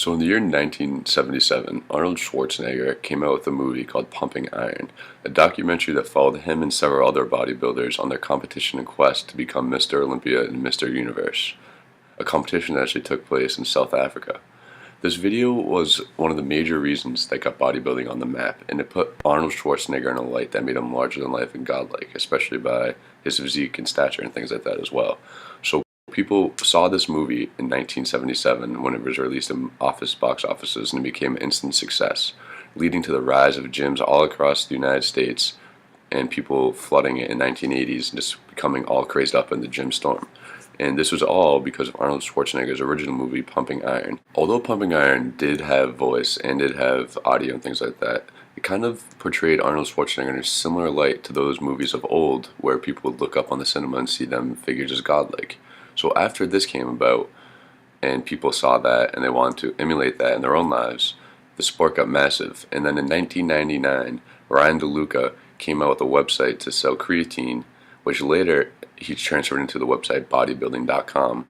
So in the year 1977, Arnold Schwarzenegger came out with a movie called Pumping Iron, a documentary that followed him and several other bodybuilders on their competition and quest to become Mr. Olympia and Mr. Universe, a competition that actually took place in South Africa. This video was one of the major reasons that got bodybuilding on the map, and it put Arnold Schwarzenegger in a light that made him larger than life and godlike, especially by his physique and stature and things like that as well. So people saw this movie in 1977 when it was released in box offices, and it became an instant success, leading to the rise of gyms all across the United States and people flooding it in 1980s and just becoming all crazed up in the gym storm. And this was all because of Arnold Schwarzenegger's original movie, Pumping Iron. Although Pumping Iron did have voice and did have audio and things like that, it kind of portrayed Arnold Schwarzenegger in a similar light to those movies of old where people would look up on the cinema and see them figured as godlike. So after this came about, and people saw that and they wanted to emulate that in their own lives, the sport got massive. And then in 1999, Ryan DeLuca came out with a website to sell creatine, which later he transferred into the website bodybuilding.com.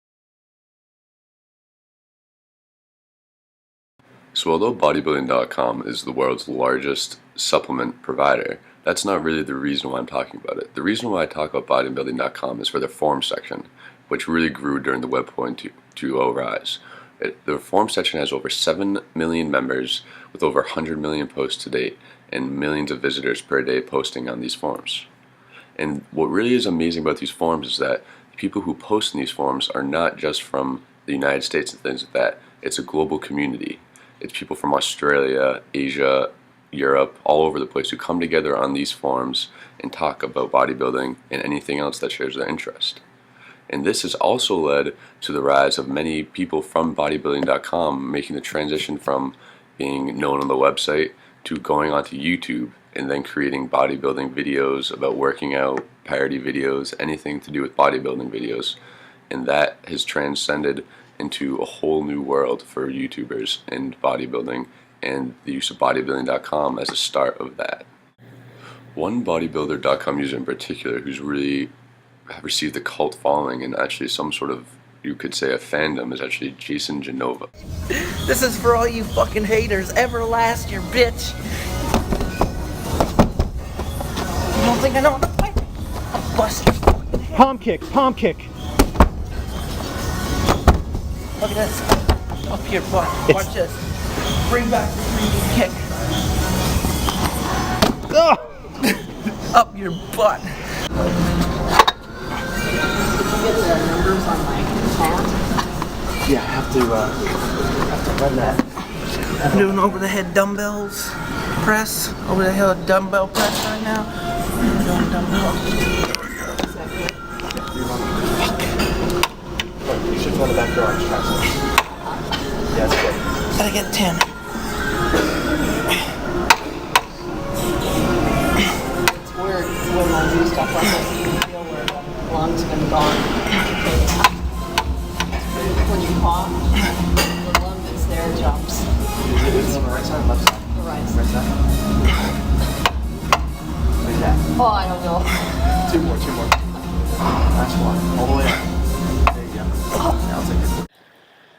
So although bodybuilding.com is the world's largest supplement provider, that's not really the reason why I'm talking about it. The reason why I talk about bodybuilding.com is for their forum section, which really grew during the Web 2.0 rise. The forum section has over 7 million members with over 100 million posts to date and millions of visitors per day posting on these forums. And what really is amazing about these forums is that the people who post in these forums are not just from the United States and things like that. It's a global community. It's people from Australia, Asia, Europe, all over the place who come together on these forums and talk about bodybuilding and anything else that shares their interest. And this has also led to the rise of many people from bodybuilding.com making the transition from being known on the website to going onto YouTube and then creating bodybuilding videos about working out, parody videos, anything to do with bodybuilding videos. And that has transcended into a whole new world for YouTubers and bodybuilding, and the use of bodybuilding.com as a start of that. One bodybuilder.com user in particular who's really received a cult following and actually some sort of, you could say, a fandom is actually Jason Genova. This is for all you fucking haters. Everlast your bitch. You don't think I know how to fight? I'll bust your fucking head. Palm kick, palm kick. Look at this. Up your butt. Watch this. Bring back the 3D kick. Oh. Up your butt. Get the numbers on my hand. Yeah, I have to run that. I'm doing over the head dumbbells press. Over the head dumbbell press right now. I'm doing dumbbell. You should go in the back door and try something. Yeah, that's good. Gotta get 10. It's weird when I do stuff like this, you can feel where the lungs have been gone. When you cough, the lung that's there jumps. Is it on the right side or left side? The right Right side. side. Like that. Oh, I don't know. Two more. Last one. All the way up. There you go. Now I'll take it.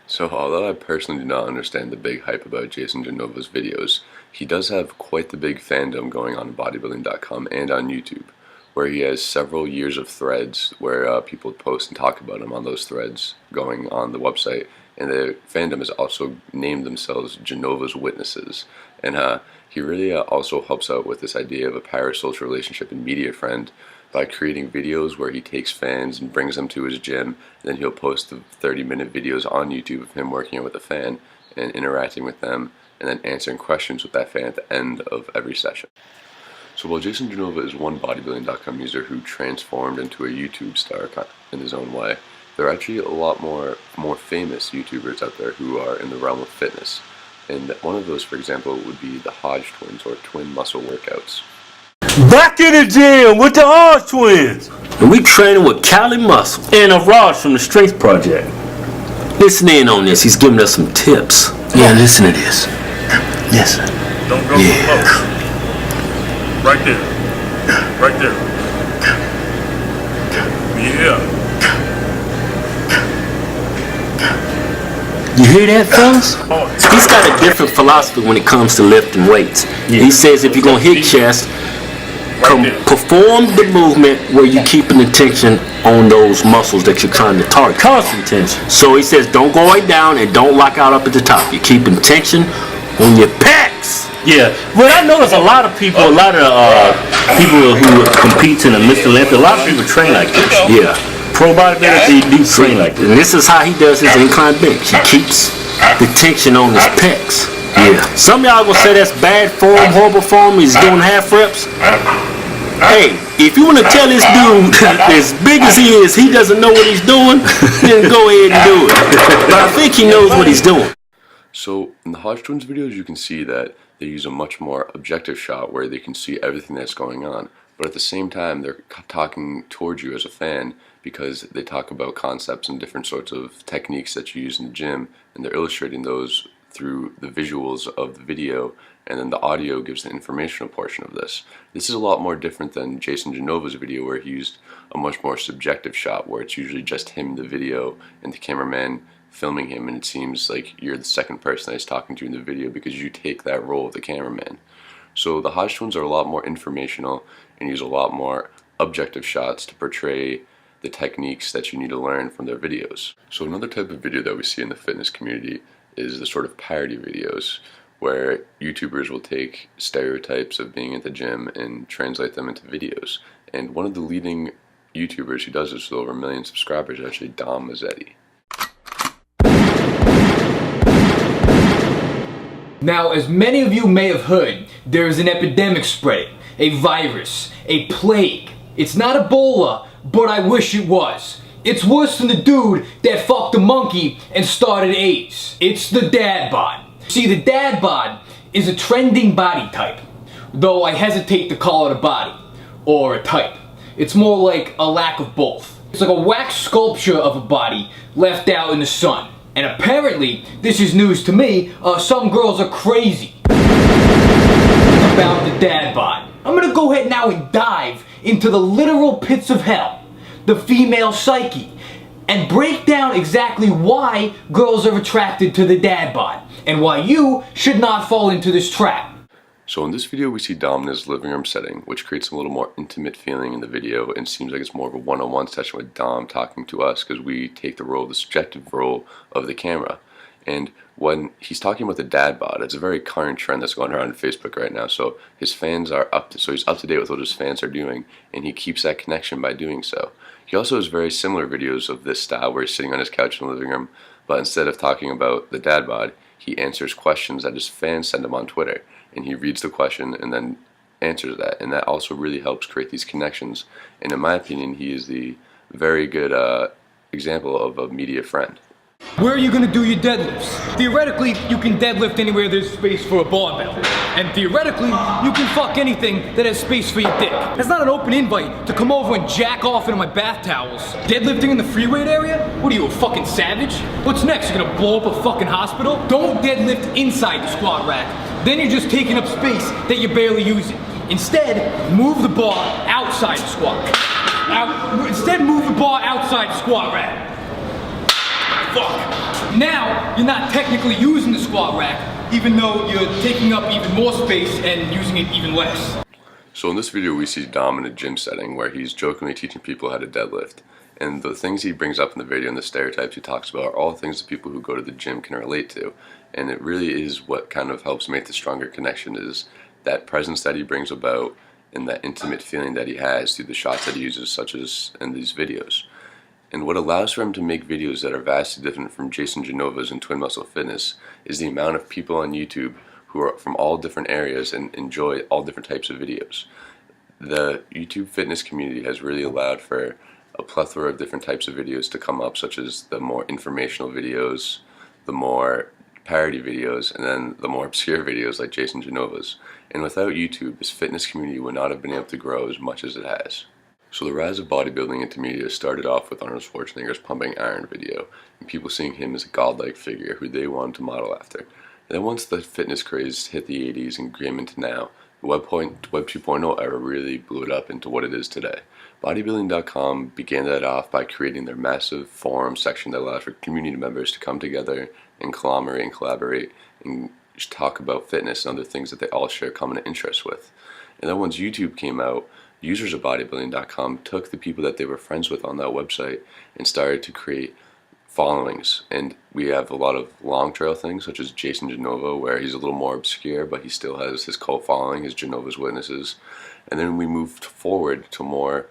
So although I personally do not understand the big hype about Jason Genova's videos, he does have quite the big fandom going on bodybuilding.com and on YouTube, where he has several years of threads where people post and talk about him on those threads going on the website. And the fandom has also named themselves Genova's Witnesses. And he really also helps out with this idea of a parasocial relationship and media friend by creating videos where he takes fans and brings them to his gym, and then he'll post the 30-minute videos on YouTube of him working out with a fan and interacting with them, and then answering questions with that fan at the end of every session. So while Jason Genova is one bodybuilding.com user who transformed into a YouTube star in his own way, there are actually a lot more famous YouTubers out there who are in the realm of fitness. And one of those, for example, would be the Hodge twins, or twin muscle workouts. Back in the gym with the Hodge twins, and we training with Cali Muscle and Raj from the Strength Project. Listen in on this. He's giving us some tips. Yeah, listen to this. Listen. Don't go too close. Right there. Right there. Yeah. You hear that, fellas? He's got a different philosophy when it comes to lifting weights. He says if you're gonna hit chest, perform the movement where you're keeping the tension on those muscles that you're trying to target. Constant tension. So he says don't go way down and don't lock out up at the top. You're keeping tension on your pecs. Yeah, well, I notice a lot of people who compete in the Mr. Olympia, a lot of people train like this. Yeah. Pro bodybuilders, they do train like this. And this is how he does his incline bench. He keeps the tension on his pecs. Yeah. Some of y'all gonna say that's bad form, horrible form. He's doing half reps. Hey, if you want to tell this dude, as big as he is, he doesn't know what he's doing, then go ahead and do it. But I think he knows what he's doing. So in the Hodge Twins videos, you can see that they use a much more objective shot where they can see everything that's going on. But at the same time, they're talking towards you as a fan because they talk about concepts and different sorts of techniques that you use in the gym, and they're illustrating those through the visuals of the video, and then the audio gives the informational portion of this. This is a lot more different than Jason Genova's video, where he used a much more subjective shot where it's usually just him in the video and the cameraman filming him, and it seems like you're the second person that he's talking to in the video because you take that role of the cameraman. So the Hodge Twins are a lot more informational and use a lot more objective shots to portray the techniques that you need to learn from their videos. So another type of video that we see in the fitness community is the sort of parody videos where YouTubers will take stereotypes of being at the gym and translate them into videos. And one of the leading YouTubers who does this with over 1 million subscribers is actually Dom Mazzetti. Now, as many of you may have heard, there is an epidemic spreading, a virus, a plague. It's not Ebola, but I wish it was. It's worse than the dude that fucked a monkey and started AIDS. It's the dad bod. See, the dad bod is a trending body type, though I hesitate to call it a body or a type. It's more like a lack of both. It's like a wax sculpture of a body left out in the sun. And apparently, this is news to me, some girls are crazy about the dad bod. I'm gonna go ahead now and dive into the literal pits of hell, the female psyche, and break down exactly why girls are attracted to the dad bod, and why you should not fall into this trap. So in this video we see Dom in his living room setting, which creates a little more intimate feeling in the video and seems like it's more of a one-on-one session with Dom talking to us because we take the role, the subjective role of the camera. And when he's talking about the dad bod, it's a very current trend that's going around on Facebook right now. So his fans are he's up to date with what his fans are doing, and he keeps that connection by doing so. He also has very similar videos of this style where he's sitting on his couch in the living room, but instead of talking about the dad bod, he answers questions that his fans send him on Twitter. And he reads the question and then answers that, and that also really helps create these connections. And in my opinion, he is the very good example of a media friend. Where are you gonna do your deadlifts? Theoretically, you can deadlift anywhere there's space for a barbell. And theoretically, you can fuck anything that has space for your dick. That's not an open invite to come over and jack off into my bath towels. Deadlifting in the free weight area? What are you, a fucking savage? What's next, you're gonna blow up a fucking hospital? Don't deadlift inside the squat rack. Then you're just taking up space that you're barely using. Instead, move the bar outside the squat. Instead, move the bar outside the squat rack. Fuck. Now, you're not technically using the squat rack, even though you're taking up even more space and using it even less. So in this video we see Dom in a gym setting where he's jokingly teaching people how to deadlift. And the things he brings up in the video and the stereotypes he talks about are all things that people who go to the gym can relate to. And it really is what kind of helps make the stronger connection, is that presence that he brings about and that intimate feeling that he has through the shots that he uses, such as in these videos. And what allows for him to make videos that are vastly different from Jason Genova's and Twin Muscle Fitness is the amount of people on YouTube who are from all different areas and enjoy all different types of videos. The YouTube fitness community has really allowed for a plethora of different types of videos to come up, such as the more informational videos, the more parody videos, and then the more obscure videos like Jason Genova's. And without YouTube, this fitness community would not have been able to grow as much as it has. So the rise of bodybuilding into media started off with Arnold Schwarzenegger's Pumping Iron video, and people seeing him as a godlike figure who they wanted to model after. And then once the fitness craze hit the 80s and came into now, the Web 2.0 era really blew it up into what it is today. Bodybuilding.com began that off by creating their massive forum section that allowed for community members to come together and collaborate and talk about fitness and other things that they all share common interests with. And then once YouTube came out, users of bodybuilding.com took the people that they were friends with on that website and started to create followings. And we have a lot of long trail things, such as Jason Genova, where he's a little more obscure, but he still has his cult following, his Genova's Witnesses. And then we moved forward to more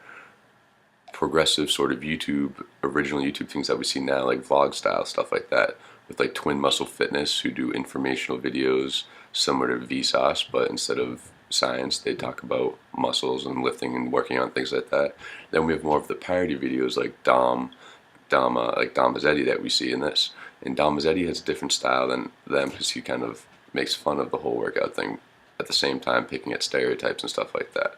progressive sort of YouTube, original YouTube things that we see now, like vlog style stuff like that, with like Twin Muscle Fitness, who do informational videos similar to Vsauce, but instead of science, they talk about muscles and lifting and working on things like that. Then we have more of the parody videos like Dom Mazzetti that we see in this. And Dom Mazzetti has a different style than them because he kind of makes fun of the whole workout thing at the same time picking at stereotypes and stuff like that.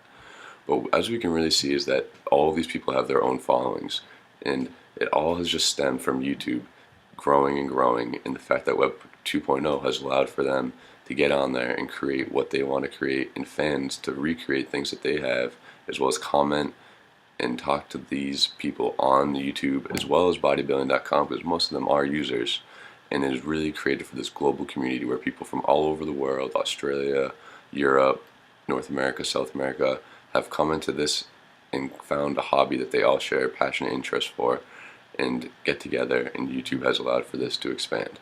But as we can really see is that all of these people have their own followings, and it all has just stemmed from YouTube growing and growing, and the fact that Web 2.0 has allowed for them to get on there and create what they want to create, and fans to recreate things that they have, as well as comment and talk to these people on YouTube, as well as bodybuilding.com, because most of them are users, and it is really created for this global community where people from all over the world, Australia, Europe, North America, South America, have come into this and found a hobby that they all share passionate interest for and get together, and YouTube has allowed for this to expand.